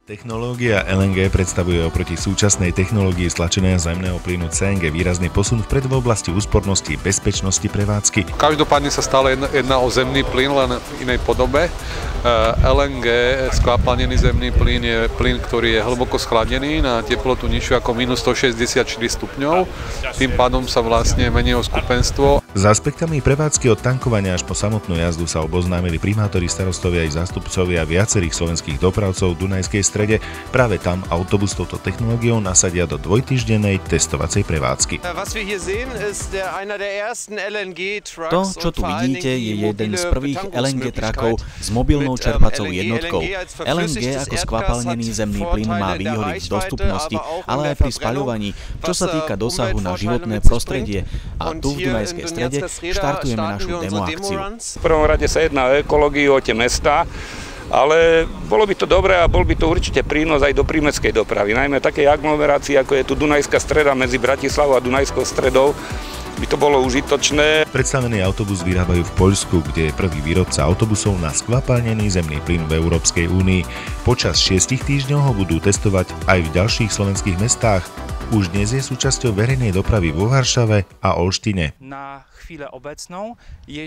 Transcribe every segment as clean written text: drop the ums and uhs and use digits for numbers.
Technológia LNG predstavuje oproti súčasnej technológii stlačeného zemného plynu CNG výrazný posun vpred v oblasti úspornosti, bezpečnosti prevádzky. Každopádne sa stále jedná o zemný plyn, len v inej podobe. LNG, skvapalnený zemný plyn, je plyn, ktorý je hlboko schladený na teplotu nižšiu ako minus 164 stupňov. Tým pádom sa vlastne mení o skupenstvo. S aspektami prevádzky od tankovania až po samotnú jazdu sa oboznámili primátori, starostovia i zástupcovia viacerých slovenských dopravcov v Dunajskej Strede. Práve tam autobus s touto technológiou nasadia do dvojtýždennej testovacej prevádzky. To, čo tu vidíte, je jeden z prvých LNG trakov s mobilnou čerpacou jednotkou. LNG ako skvapalnený zemný plyn má výhody v dostupnosti, ale aj pri spaľovaní, čo sa týka dosahu na životné prostredie. A tu v Dunajskej Strede štartujeme našu demoakciu. V prvom rade sa jedná o ekológiu, o tie mestá, ale bolo by to dobré a bol by to určite prínos aj do prímestskej dopravy. Najmä takej aglomerácii, ako je tu Dunajská Streda medzi Bratislavou a Dunajskou Stredou, by to bolo užitočné. Predstavený autobus vyrábajú v Poľsku, kde je prvý výrobca autobusov na skvapalnený zemný plyn v Európskej únii. Počas 6 týždňov ho budú testovať aj v ďalších slovenských mestách. Už dnes je súčasťou verejnej dopravy vo Varšave a Olštine.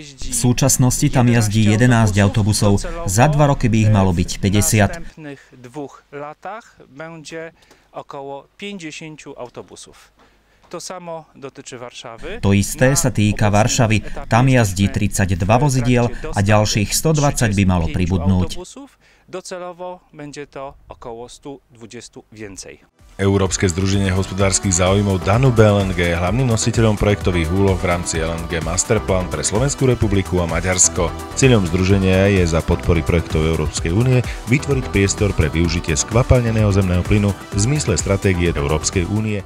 V súčasnosti tam jazdí 11 autobusov. Za 2 roky by ich malo byť 50. To isté sa týka Varšavy. Tam jazdí 32 vozidiel a ďalších 120 by malo pribudnúť. Docelowo będzie to około 120 więcej. Európske združenie hospodárskych záujmov Danube LNG je hlavným nositeľom projektových úloh v rámci LNG Masterplan pre Slovenskú republiku a Maďarsko. Cieľom združenia je za podpory projektov Európskej únie vytvoriť priestor pre využitie skvapalneného zemného plynu v zmysle stratégie Európskej únie.